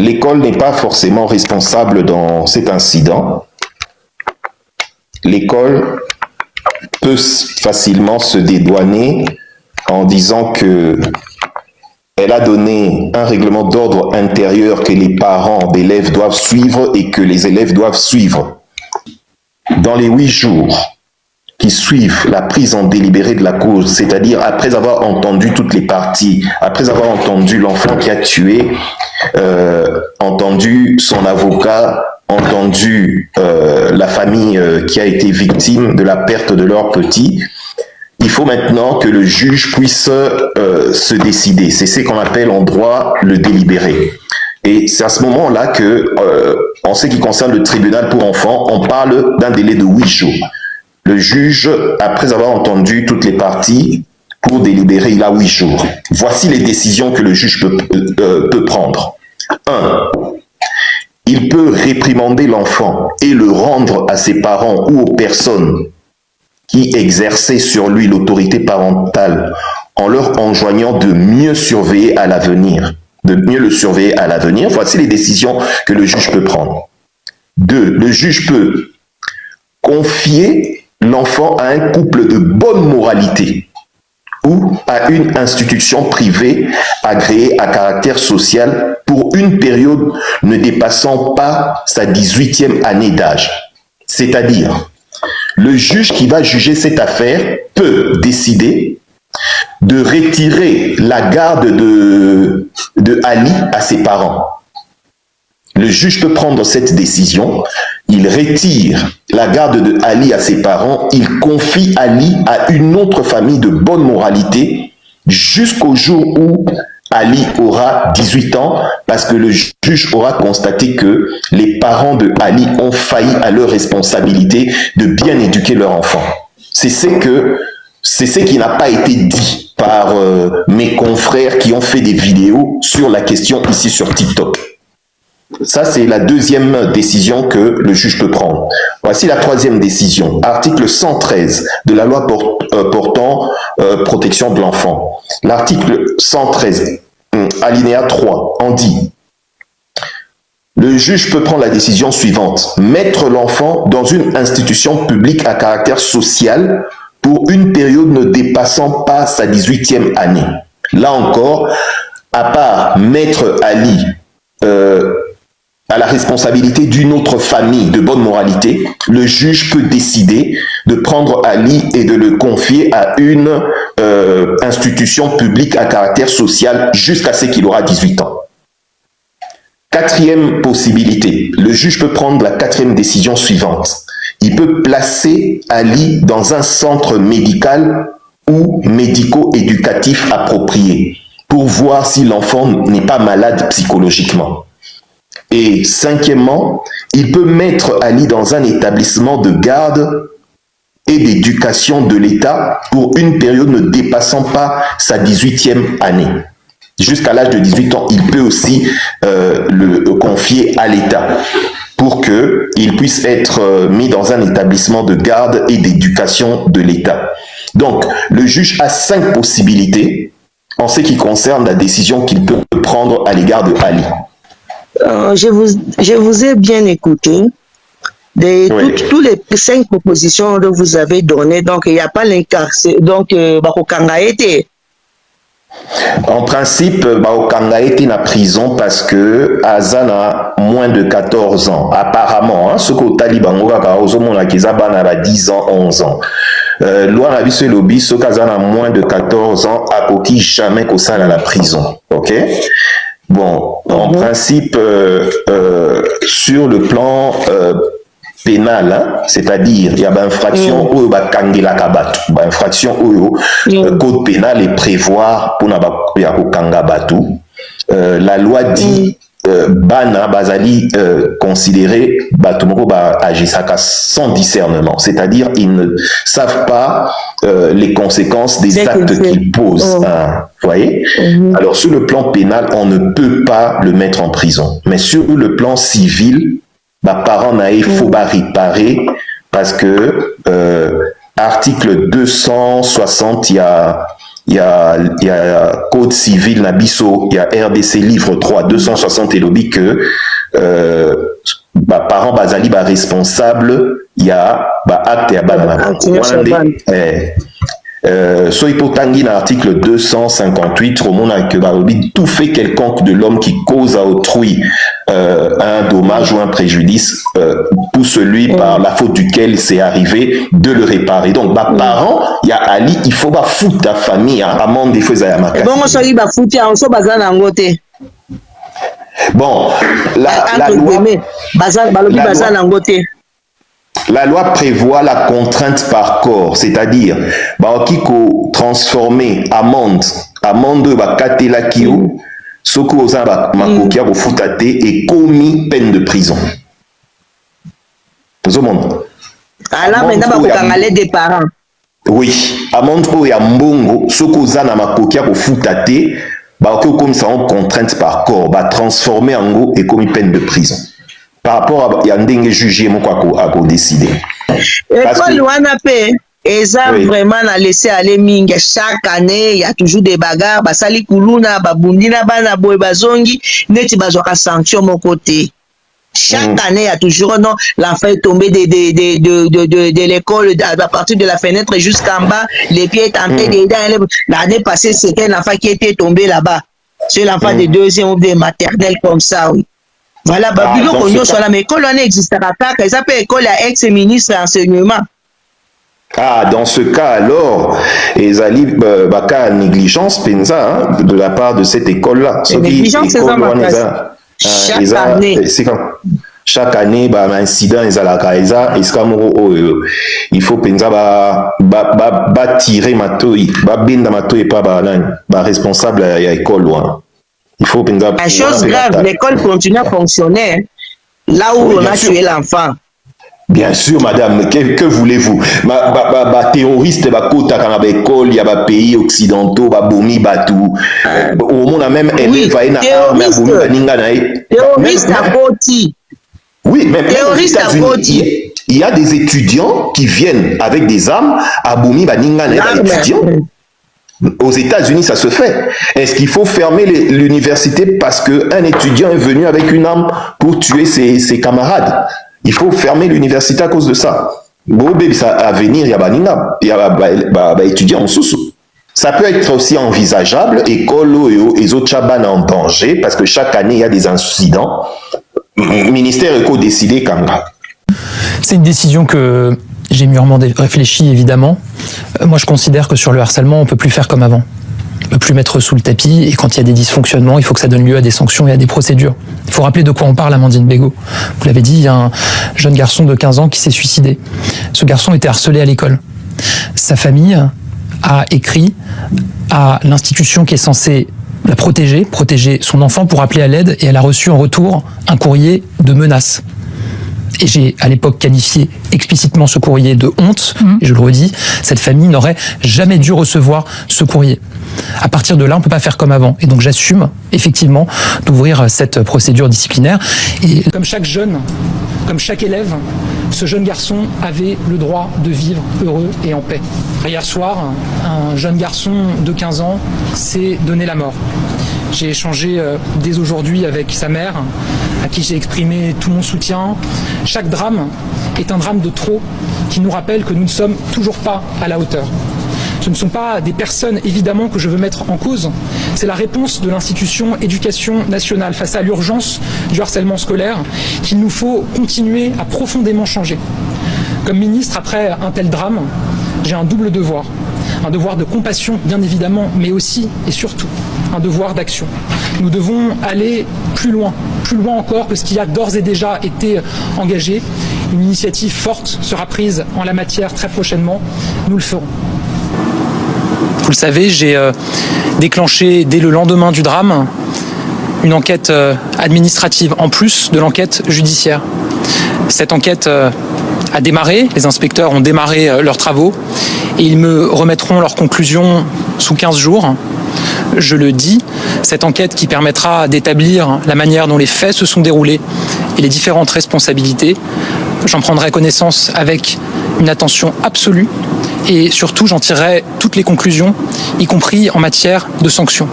l'école n'est pas forcément responsable dans cet incident. L'école peut facilement se dédouaner en disant que elle a donné un règlement d'ordre intérieur que les parents d'élèves doivent suivre et que les élèves doivent suivre. Dans les 8 jours qui suivent la prise en délibéré de la cause, c'est-à-dire après avoir entendu toutes les parties, après avoir entendu l'enfant qui a tué, entendu son avocat, entendu la famille qui a été victime de la perte de leur petit, il faut maintenant que le juge puisse se décider. C'est ce qu'on appelle en droit le délibéré. Et c'est à ce moment-là que, en ce qui concerne le tribunal pour enfants, on parle d'un délai de 8 jours. Le juge, après avoir entendu toutes les parties, pour délibérer, il a 8 jours. Voici les décisions que le juge peut prendre. 1. Il peut réprimander l'enfant et le rendre à ses parents ou aux personnes qui exerçaient sur lui l'autorité parentale en leur enjoignant de mieux surveiller à l'avenir. De mieux le surveiller à l'avenir. Voici les décisions que le juge peut prendre. 2. Le juge peut confier l'enfant à un couple de bonne moralité ou à une institution privée agréée à caractère social pour une période ne dépassant pas sa 18e année d'âge. C'est-à-dire, le juge qui va juger cette affaire peut décider de retirer la garde de Ali à ses parents. Le juge peut prendre cette décision, il retire la garde de Ali à ses parents, il confie Ali à une autre famille de bonne moralité jusqu'au jour où Ali aura 18 ans, parce que le juge aura constaté que les parents de Ali ont failli à leur responsabilité de bien éduquer leur enfant. C'est ce qui n'a pas été dit par mes confrères qui ont fait des vidéos sur la question ici sur TikTok. Ça, c'est la deuxième décision que le juge peut prendre. Voici la troisième décision. Article 113 de la loi portant protection de l'enfant. L'article 113, alinéa 3, en dit: le juge peut prendre la décision suivante. Mettre l'enfant dans une institution publique à caractère social pour une période ne dépassant pas sa 18e année. Là encore, à part mettre Ali à la responsabilité d'une autre famille de bonne moralité, le juge peut décider de prendre Ali et de le confier à une institution publique à caractère social jusqu'à ce qu'il aura 18 ans. Quatrième possibilité, le juge peut prendre la quatrième décision suivante. Il peut placer Ali dans un centre médical ou médico-éducatif approprié pour voir si l'enfant n'est pas malade psychologiquement. Et cinquièmement, il peut mettre Ali dans un établissement de garde et d'éducation de l'État pour une période ne dépassant pas sa 18e année. Jusqu'à l'âge de 18 ans, il peut aussi le confier à l'État pour qu'il puisse être mis dans un établissement de garde et d'éducation de l'État. Donc, le juge a 5 possibilités en ce qui concerne la décision qu'il peut prendre à l'égard de Ali. Je vous ai bien écouté. Toutes les 5 propositions que vous avez données, donc il n'y a pas l'incarcération, donc Bakokanga été. En principe, Bakokanga été en prison parce que Azan a moins de 14 ans. Apparemment, ce que Taliban a 10 ans, 11 ans. Loi n'a vu ce lobby, ce qu'Azan a moins de 14 ans, a coquille jamais qu'au sein de la prison. Ok? Bon, en principe, sur le plan pénal, hein, c'est-à-dire il y a une infraction où infraction où code pénal est prévoir pour la loi dit Bana Bazali considéré Batumoko Agisaka sans discernement, c'est-à-dire ils ne savent pas les conséquences des actes qu'ils posent. Hein, voyez. Alors sur le plan pénal, on ne peut pas le mettre en prison, mais sur le plan civil, parents naïfs faut pas réparer parce que article 260, il y a il y a Code civil Nabiso, il y a RDC livre 3 260 et lobby que parents basali responsable, il y a acte et so hypotangi dans l'article 258 romona que tout fait quelconque de l'homme qui cause à autrui un dommage ou un préjudice pour celui par la faute duquel c'est arrivé de le réparer. Donc parents, il y a Ali, il faut foutre ta famille amende des fois à ma bon on soit foutre on soit bazana ngote. Bon, la loi prévoit la contrainte par corps, c'est-à-dire qui transformer amende katela kio soko oza makokia bofutate et commis peine de prison. Tout le monde. Alors maintenant bakokangale des parents. Oui, amende o ya mbongo soko oza na makokia bofutate comme ça en contrainte par corps, transformer en gros et commis peine de prison. Par rapport à Yandenge jugé, mon quoi à décider. Et quand l'ouana paie, et ça vraiment a laissé aller minga chaque année, il y a toujours des bagarres, basali kuluna, babundina bana boy bazongi, neti bazoka sanction mon côté. Chaque année, il y a toujours non, l'enfant est tombé de l'école à partir de la fenêtre jusqu'en bas, les pieds tentés dedans. L'année passée, c'était un enfant qui était tombé là-bas. C'est l'enfant de deuxième ou de maternelle comme ça, oui. Voilà, Babylon qu'on soit là, mais école n'existera pas, ça peut école à ex-ministre d'enseignement. Ah, dans ce cas alors, Ezali Baka négligence, pensa, de la part de cette école-là. Négligence, c'est ça, chaque année. Chaque année, incident il faut penser tirer matoi, benda matoi pas responsable à l'école loin. Il faut penser. La chose grave, l'école continue à fonctionner là où on a tué l'enfant. Bien sûr, madame, que voulez-vous? Terroriste, kota quand la école, il y a pays occidentaux, bomi, batou. Au monde a même terroriste à Boti. Oui, même terroriste à Boti. Il y a des étudiants qui viennent avec des armes à bomi, baninga, étudiants. Aux États-Unis, ça se fait. Est-ce qu'il faut fermer l'université parce qu'un étudiant est venu avec une arme pour tuer ses camarades? Il faut fermer l'université à cause de ça. À venir, il y a étudiants en sous. Ça peut être aussi envisageable, école et autres chabans en danger, parce que chaque année, il y a des incidents. Le ministère éco décidé comme ça. C'est une décision que j'ai mûrement réfléchi, évidemment. Moi, je considère que sur le harcèlement, on ne peut plus faire comme avant. On ne peut plus mettre sous le tapis, et quand il y a des dysfonctionnements, il faut que ça donne lieu à des sanctions et à des procédures. Il faut rappeler de quoi on parle, Amandine Bégaud. Vous l'avez dit, il y a un jeune garçon de 15 ans qui s'est suicidé. Ce garçon était harcelé à l'école. Sa famille a écrit à l'institution qui est censée la protéger son enfant pour appeler à l'aide, et elle a reçu en retour un courrier de menace. Et j'ai à l'époque qualifié explicitement ce courrier de honte, et je le redis, cette famille n'aurait jamais dû recevoir ce courrier. À partir de là, on ne peut pas faire comme avant. Et donc j'assume effectivement d'ouvrir cette procédure disciplinaire. Et comme chaque jeune, comme chaque élève, ce jeune garçon avait le droit de vivre heureux et en paix. Hier soir, un jeune garçon de 15 ans s'est donné la mort. J'ai échangé dès aujourd'hui avec sa mère, à qui j'ai exprimé tout mon soutien. Chaque drame est un drame de trop qui nous rappelle que nous ne sommes toujours pas à la hauteur. Ce ne sont pas des personnes, évidemment, que je veux mettre en cause. C'est la réponse de l'institution éducation nationale face à l'urgence du harcèlement scolaire qu'il nous faut continuer à profondément changer. Comme ministre, après un tel drame, j'ai un double devoir. Un devoir de compassion, bien évidemment, mais aussi et surtout un devoir d'action. Nous devons aller plus loin encore que ce qui a d'ores et déjà été engagé. Une initiative forte sera prise en la matière très prochainement. Nous le ferons. Vous le savez, j'ai déclenché dès le lendemain du drame une enquête administrative en plus de l'enquête judiciaire. Cette enquête a démarré, les inspecteurs ont démarré leurs travaux et ils me remettront leurs conclusions sous 15 jours. Je le dis, cette enquête qui permettra d'établir la manière dont les faits se sont déroulés et les différentes responsabilités j'en prendrai connaissance avec une attention absolue et surtout j'en tirerai toutes les conclusions, y compris en matière de sanctions.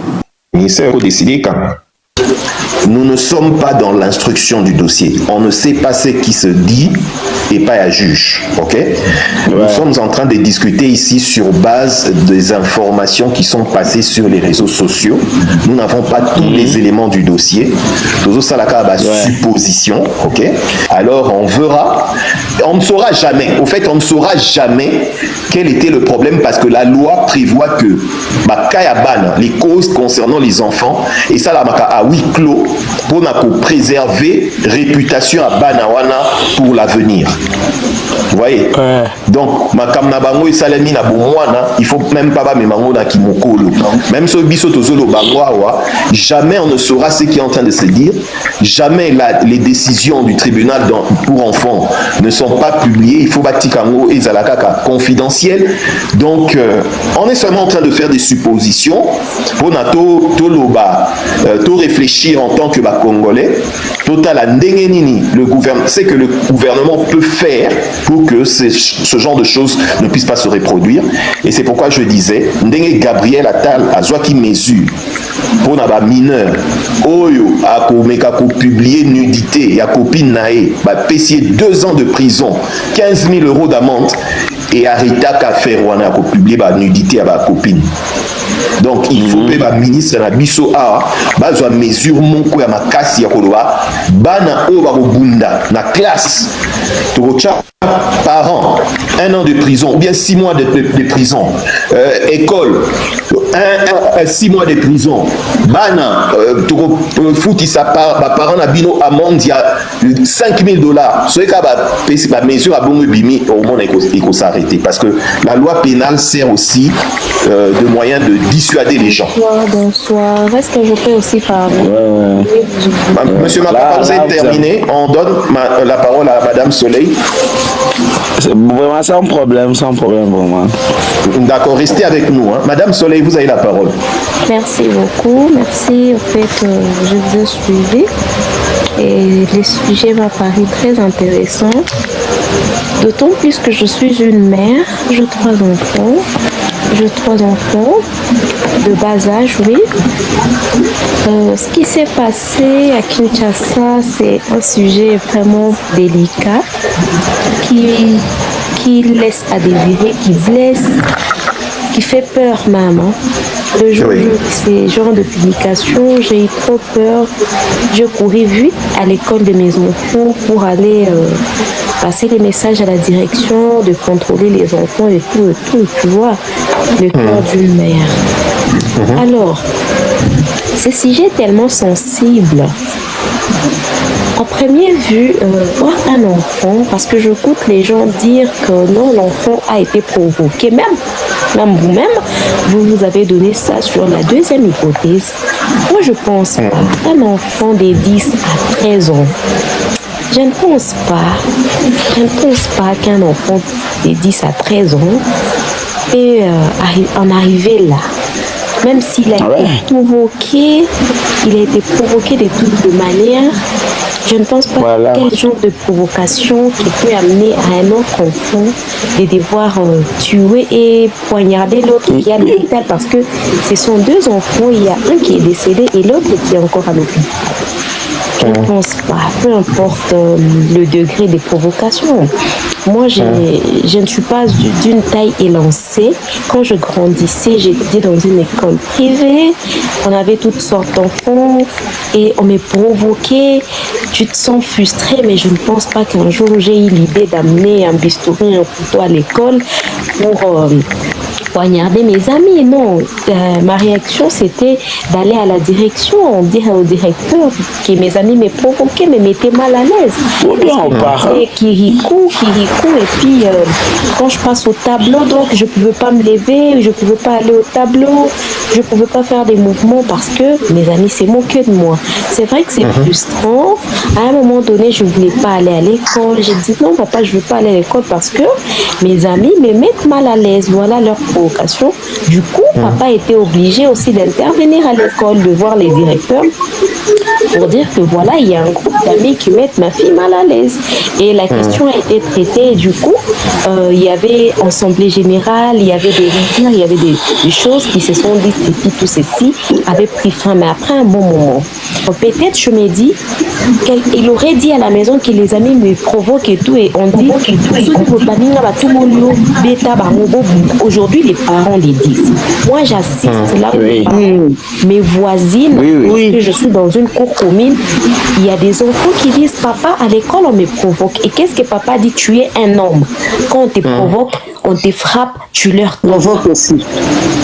Le ministère a décidé quand nous ne sommes pas dans l'instruction du dossier. On ne sait pas ce qui se dit et pas à juge. Ok? Nous sommes en train de discuter ici sur base des informations qui sont passées sur les réseaux sociaux. Nous n'avons pas tous les éléments du dossier. Toujours ça, la supposition. Ok? Alors, on verra. On ne saura jamais. Au fait, on ne saura jamais quel était le problème parce que la loi prévoit que les causes concernant les enfants, et ça, la maka à huis clos, pour préserver réputation à Banawana pour l'avenir. Vous voyez? Donc, makamna bango et salami na bomwana, il faut même pas memango na kimokolo. Même ce biso tozolo bangwa, jamais on ne saura ce qui est en train de se dire. Jamais les décisions du tribunal pour enfants ne sont pas publiées. Il faut batikango et zalakaka confidentiel. Donc, on est seulement en train de faire des suppositions pour to réfléchir en tant que Congolais. Total à ndengenini, c'est que le gouvernement peut faire pour que ce genre de choses ne puisse pas se reproduire. Et c'est pourquoi je disais, Ndenge Gabriel Attal a soit qui mesure pour na mineur oyo a publier nudité ya copine nae payer 2 ans de prison, 15 000 € d'amende et arrêter qu'à faire wana ko publier nudité à ba copine. Donc il faut que le ministre na biso bazwa mesure moko ya makasi ya koloba bana o ba bunda na classe tocha parents 1 an de prison ou bien 6 mois de prison, école 6 mois de prison, bana fouti sa parent na bino amende ya 5 000 $. Ce que la mesure à bon bimi au monde il faut s'arrêter parce que la loi pénale sert aussi de moyen de dissuader les gens. Bonsoir. Est-ce que je peux aussi parler? Monsieur Makapa, vous avez terminé. On donne la parole à Madame Soleil. Vraiment sans problème vraiment. D'accord, restez avec nous. Madame Soleil, vous avez la parole. Merci beaucoup. Merci. En fait, je vous ai suivi et le sujet m'a paru très intéressant. D'autant plus que je suis une mère, j'ai 3 enfants. J'ai 3 enfants de bas âge, oui. Ce qui s'est passé à Kinshasa, c'est un sujet vraiment délicat qui laisse à désirer, qui blesse, qui fait peur même. Le jour où j'ai vu ces genres de publications, j'ai eu trop peur. Je courais vite à l'école de mes enfants pour aller passer les messages à la direction, de contrôler les enfants et tout, tu vois, le cœur d'une mère. Alors, ce sujet est tellement sensible. En première vue, voir un enfant, parce que j'écoute les gens dire que non, l'enfant a été provoqué, même vous-même, vous avez donné ça sur la deuxième hypothèse. Moi, je pense pas. Un enfant de 10 à 13 ans, je ne pense pas qu'un enfant de 10 à 13 ans est en arrivé là. Même s'il a été provoqué, il a été provoqué de toutes les manières. Je ne pense pas quel genre de provocation qui peut amener à un autre enfant de devoir tuer et poignarder l'autre qui est à l'hôpital parce que ce sont 2 enfants, il y a un qui est décédé et l'autre qui est encore à l'hôpital. Je ne pense pas, peu importe le degré de provocation. Moi, je ne suis pas d'une taille élancée. Quand je grandissais, j'étudiais dans une école privée. On avait toutes sortes d'enfants et on me provoquait. Tu te sens frustré, mais je ne pense pas qu'un jour j'ai eu l'idée d'amener un bistouri, un couteau à l'école pour poignarder mes amis. Non, ma réaction c'était d'aller à la direction, dire au directeur que mes amis me provoquaient, me mettaient mal à l'aise. Et Kirikou, et puis quand je passe au tableau, donc je ne pouvais pas me lever, je ne pouvais pas aller au tableau, je ne pouvais pas faire des mouvements parce que mes amis se moquaient de moi. C'est vrai que c'est frustrant. À un moment donné, je ne voulais pas aller à l'école. J'ai dit non papa, je ne veux pas aller à l'école parce que mes amis me mettent mal à l'aise. Voilà leur projet. provocation. Du coup, papa était obligé aussi d'intervenir à l'école, de voir les directeurs pour dire que voilà, il y a un groupe d'amis qui mettent ma fille mal à l'aise. Et la question a été traitée. Et du coup, il y avait assemblée générale, il y avait des ritirs, il y avait des choses qui se sont dites et puis tout ceci avait pris fin. Mais après un bon moment, peut-être je me dis qu'il aurait dit à la maison que les amis me provoquent et tout. Et on dit aujourd'hui les parents les disent. Moi j'assiste là où mes voisines, que je suis dans une cour commune, il y a des enfants qui disent papa à l'école on me provoque. Et qu'est-ce que papa dit? Tu es un homme. Quand on te provoque, on te frappe, tu leur provoques aussi.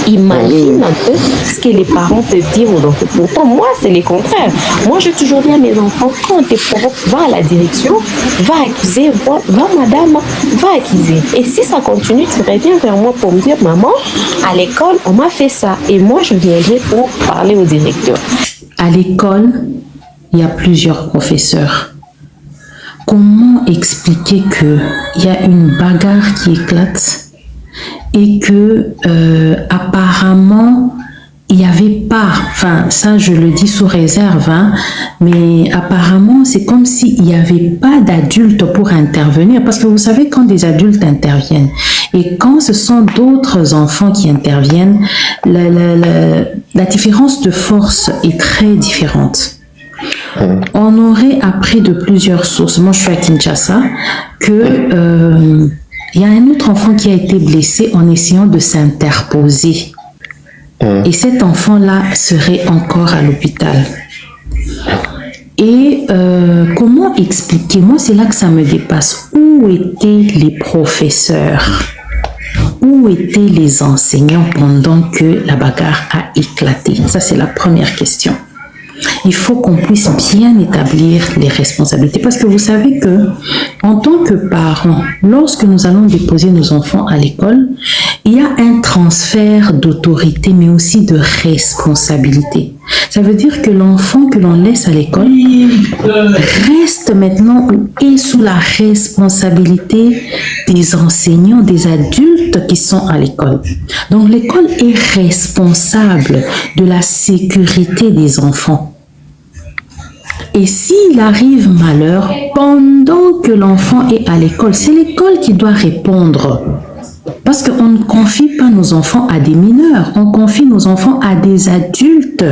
Imagine un peu ce que les parents peuvent dire aux enfants. Pourtant, moi, c'est le contraire. Moi, je toujours dis à mes enfants, quand on te provoque, va à la direction, va accuser, va madame, va accuser. Et si ça continue, tu reviens vers moi pour me dire, maman, à l'école, on m'a fait ça. Et moi, je viendrai pour parler au directeur. À l'école, il y a plusieurs professeurs. Comment expliquer qu'il y a une bagarre qui éclate et que apparemment il n'y avait pas, enfin ça je le dis sous réserve, hein, mais apparemment c'est comme s'il n'y avait pas d'adultes pour intervenir, parce que vous savez quand des adultes interviennent et quand ce sont d'autres enfants qui interviennent, la différence de force est très différente. On aurait appris de plusieurs sources, moi je suis à Kinshasa, que il y a un autre enfant qui a été blessé en essayant de s'interposer. Et cet enfant-là serait encore à l'hôpital. Et comment expliquer? Moi, c'est là que ça me dépasse. Où étaient les professeurs? Où étaient les enseignants pendant que la bagarre a éclaté? Ça, c'est la première question. Il faut qu'on puisse bien établir les responsabilités. Parce que vous savez que, en tant que parents, lorsque nous allons déposer nos enfants à l'école, il y a un transfert d'autorité, mais aussi de responsabilité. Ça veut dire que l'enfant que l'on laisse à l'école reste maintenant et sous la responsabilité des enseignants, des adultes qui sont à l'école. Donc l'école est responsable de la sécurité des enfants. Et s'il arrive malheur, pendant que l'enfant est à l'école, c'est l'école qui doit répondre. Parce qu'on ne confie pas nos enfants à des mineurs, on confie nos enfants à des adultes.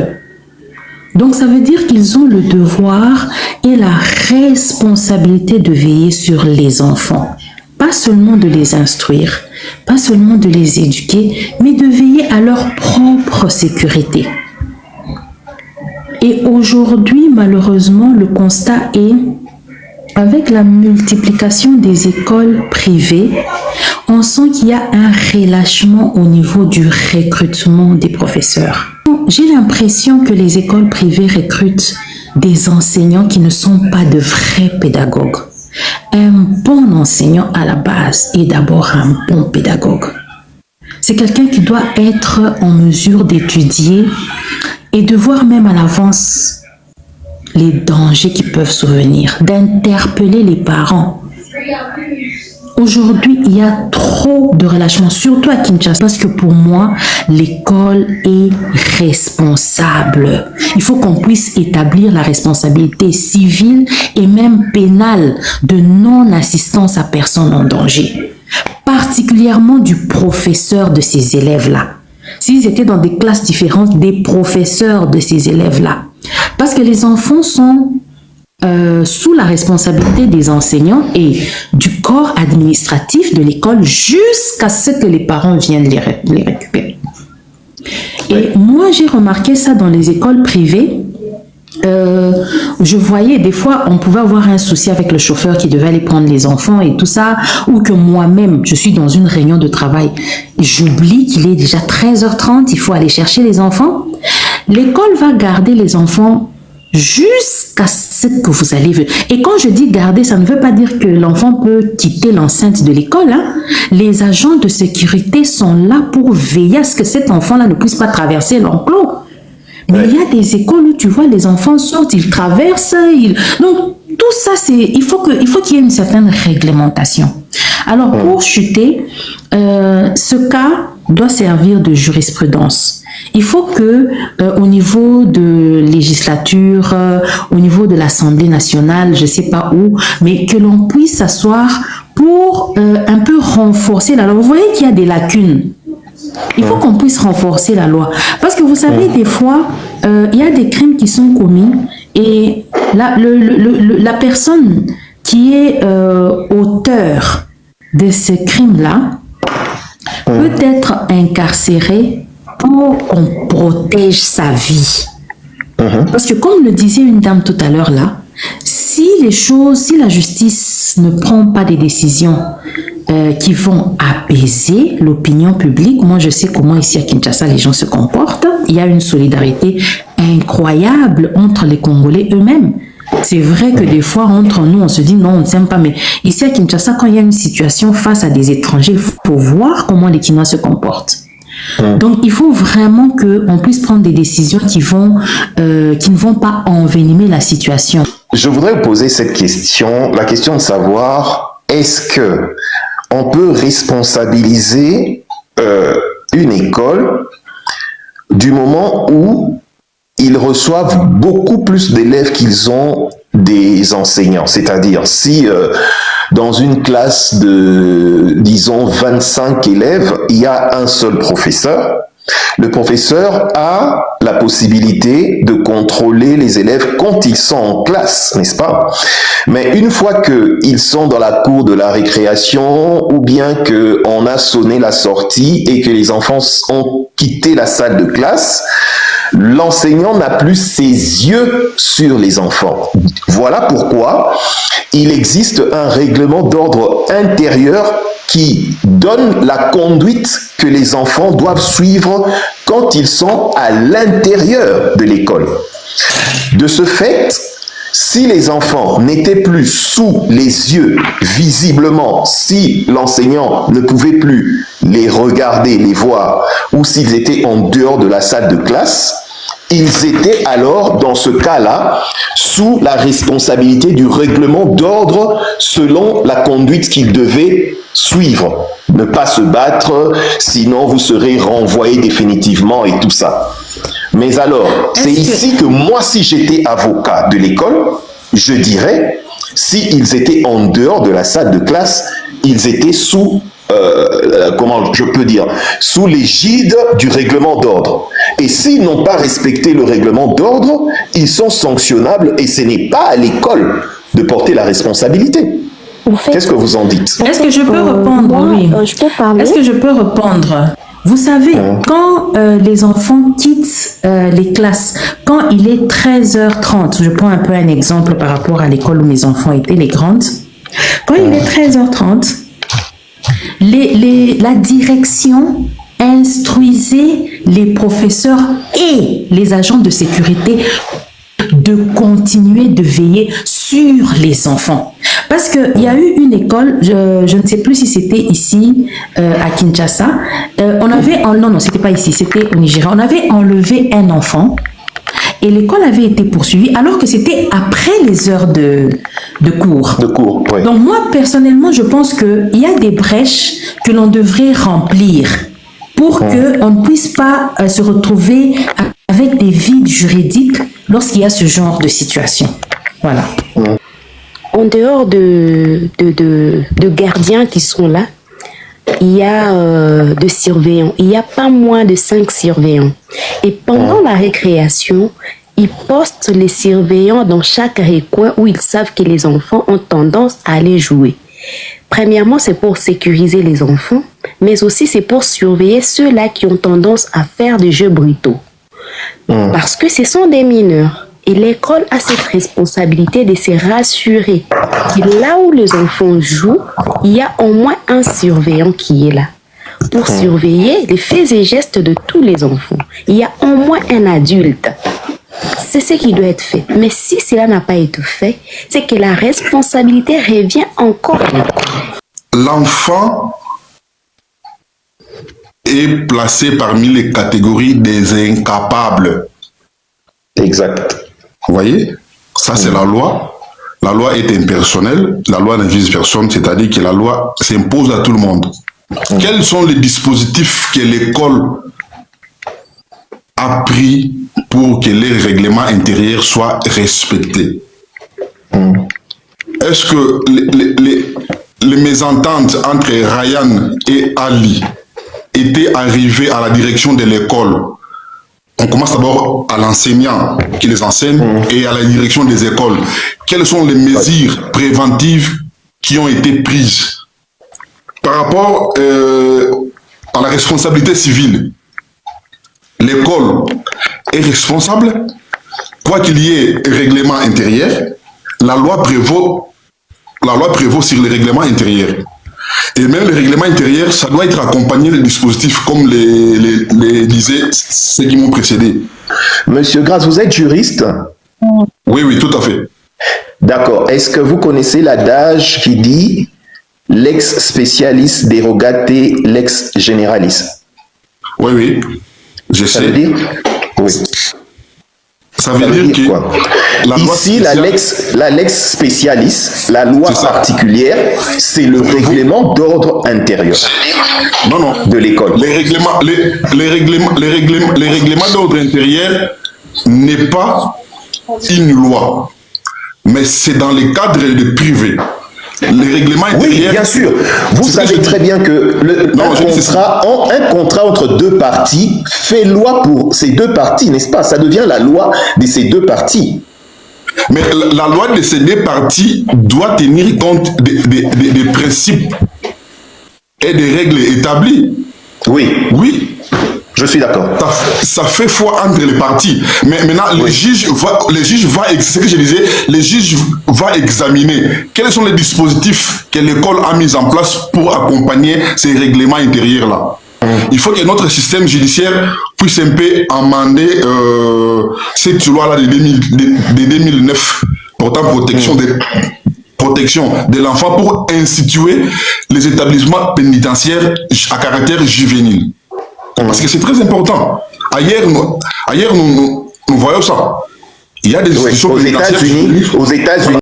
Donc ça veut dire qu'ils ont le devoir et la responsabilité de veiller sur les enfants. Pas seulement de les instruire, pas seulement de les éduquer, mais de veiller à leur propre sécurité. Et aujourd'hui, malheureusement, le constat est, avec la multiplication des écoles privées, on sent qu'il y a un relâchement au niveau du recrutement des professeurs. J'ai l'impression que les écoles privées recrutent des enseignants qui ne sont pas de vrais pédagogues. Un bon enseignant à la base est d'abord un bon pédagogue. C'est quelqu'un qui doit être en mesure d'étudier et de voir même à l'avance les dangers qui peuvent survenir, d'interpeller les parents. Aujourd'hui, il y a trop de relâchement, surtout à Kinshasa, parce que pour moi, l'école est responsable. Il faut qu'on puisse établir la responsabilité civile et même pénale de non-assistance à personne en danger, particulièrement du professeur de ces élèves-là. S'ils étaient dans des classes différentes, des professeurs de ces élèves-là. Parce que les enfants sont sous la responsabilité des enseignants et du corps administratif de l'école jusqu'à ce que les parents viennent les récupérer. Et moi, j'ai remarqué ça dans les écoles privées. Je voyais des fois, on pouvait avoir un souci avec le chauffeur qui devait aller prendre les enfants et tout ça, ou que moi-même, je suis dans une réunion de travail, j'oublie qu'il est déjà 13h30, il faut aller chercher les enfants. L'école va garder les enfants jusqu'à ce que vous allez venir. Et quand je dis garder, ça ne veut pas dire que l'enfant peut quitter l'enceinte de l'école. Hein. Les agents de sécurité sont là pour veiller à ce que cet enfant-là ne puisse pas traverser l'enclos. Mais il y a des écoles où tu vois les enfants sortent, ils traversent, donc tout ça, il faut qu'il y ait une certaine réglementation. Alors pour chuter, ce cas doit servir de jurisprudence. Il faut que, au niveau de législature, au niveau de l'Assemblée nationale, je ne sais pas où, mais que l'on puisse s'asseoir pour un peu renforcer la loi. Vous voyez qu'il y a des lacunes. Il faut qu'on puisse renforcer la loi. Parce que vous savez, des fois, il y a des crimes qui sont commis et la personne qui est auteur de ce crime-là peut être incarcérée pour qu'on protège sa vie. Parce que comme le disait une dame tout à l'heure là, si la justice ne prend pas des décisions qui vont apaiser l'opinion publique, moi je sais comment ici à Kinshasa les gens se comportent, il y a une solidarité incroyable entre les Congolais eux-mêmes. C'est vrai que des fois, entre nous, on se dit non, on ne s'aime pas, mais ici à Kinshasa, quand il y a une situation face à des étrangers, il faut voir comment les Kinois se comportent. Donc, il faut vraiment qu'on puisse prendre des décisions qui ne vont pas envenimer la situation. Je voudrais vous poser cette question, la question de savoir, est-ce que on peut responsabiliser une école du moment où ils reçoivent beaucoup plus d'élèves qu'ils ont des enseignants. C'est-à-dire, si dans une classe de, disons, 25 élèves, il y a un seul professeur, le professeur a la possibilité de contrôler les élèves quand ils sont en classe, n'est-ce pas? Mais une fois qu'ils sont dans la cour de la récréation ou bien qu'on a sonné la sortie et que les enfants ont quitté la salle de classe, l'enseignant n'a plus ses yeux sur les enfants. Voilà pourquoi il existe un règlement d'ordre intérieur qui donne la conduite que les enfants doivent suivre quand ils sont à l'intérieur de l'école. De ce fait, si les enfants n'étaient plus sous les yeux visiblement, si l'enseignant ne pouvait plus les regarder, les voir, ou s'ils étaient en dehors de la salle de classe, ils étaient alors, dans ce cas-là, sous la responsabilité du règlement d'ordre selon la conduite qu'ils devaient suivre. Ne pas se battre, sinon vous serez renvoyé définitivement et tout ça. Mais alors, c'est ici que moi, si j'étais avocat de l'école, je dirais, s'ils étaient en dehors de la salle de classe, ils étaient sous, comment je peux dire, sous l'égide du règlement d'ordre. Et s'ils n'ont pas respecté le règlement d'ordre, ils sont sanctionnables et ce n'est pas à l'école de porter la responsabilité. En fait, qu'est-ce que vous en dites? Est-ce que je peux répondre? Oui. Je peux parler. Est-ce que je peux répondre? Vous savez, quand les enfants quittent les classes, quand il est 13h30, je prends un peu un exemple par rapport à l'école où mes enfants étaient, les grandes, quand il est 13h30, la direction instruisait les professeurs et les agents de sécurité de continuer de veiller sur les enfants. Parce qu'il y a eu une école, je ne sais plus si c'était ici à Kinshasa, non, c'était pas ici, c'était au Nigeria. On avait enlevé un enfant et l'école avait été poursuivie alors que c'était après les heures de cours. De cours, oui. Donc moi, personnellement, je pense qu'il y a des brèches que l'on devrait remplir pour qu'on ne puisse pas se retrouver avec des vides juridiques lorsqu'il y a ce genre de situation. Voilà. En dehors de gardiens qui sont là, il y a de surveillants. Il n'y a pas moins de 5 surveillants. Et pendant la récréation, ils postent les surveillants dans chaque recoin où ils savent que les enfants ont tendance à aller jouer. Premièrement, c'est pour sécuriser les enfants, mais aussi c'est pour surveiller ceux-là qui ont tendance à faire des jeux brutaux. Parce que ce sont des mineurs. Et l'école a cette responsabilité de se rassurer que là où les enfants jouent, il y a au moins un surveillant qui est là pour surveiller les faits et gestes de tous les enfants. Il y a au moins un adulte. C'est ce qui doit être fait. Mais si cela n'a pas été fait, c'est que la responsabilité revient encore. L'enfant est placé parmi les catégories des incapables. Exact. Vous voyez, ça c'est la loi. La loi est impersonnelle, la loi ne vise personne, c'est-à-dire que la loi s'impose à tout le monde. quels sont les dispositifs que l'école a pris pour que les règlements intérieurs soient respectés? Est-ce que les mésententes entre Ryan et Ali étaient arrivées à la direction de l'école? On commence d'abord à l'enseignant qui les enseigne et à la direction des écoles. Quelles sont les mesures préventives qui ont été prises par rapport à la responsabilité civile? L'école est responsable, quoi qu'il y ait règlement intérieur, la loi prévaut sur les règlements intérieurs. Et même le règlement intérieur, ça doit être accompagné de dispositifs comme les disaient ceux qui m'ont précédé. Monsieur Grasse, vous êtes juriste? Oui, oui, tout à fait. D'accord. Est-ce que vous connaissez l'adage qui dit lex specialis derogate lex generalis? Oui, oui, je sais. Ça veut dire? Oui. Ça veut dire que quoi? La loi ici, la lex specialis, la loi particulière, c'est le règlement d'ordre intérieur. Non, non. De l'école. Les règlements d'ordre intérieur n'est pas une loi, mais c'est dans les cadres de privé. Les règlements intérieurs... Oui, bien sûr. Vous savez très bien que un contrat entre deux parties fait loi pour ces deux parties, n'est-ce pas? Ça devient la loi de ces deux parties. Mais la loi de ces deux parties doit tenir compte des principes et des règles établies. Oui. Oui. Je suis d'accord. Ça fait foi entre les parties. Mais maintenant, les juges c'est ce que je disais, les juges vont examiner quels sont les dispositifs que l'école a mis en place pour accompagner ces règlements intérieurs-là. Il faut que notre système judiciaire puisse un peu amender cette loi-là de 2009 portant protection de l'enfant pour instituer les établissements pénitentiaires à caractère juvénile. Parce que c'est très important. Ailleurs, nous voyons ça. Il y a des institutions pénitentiaires. Aux États-Unis,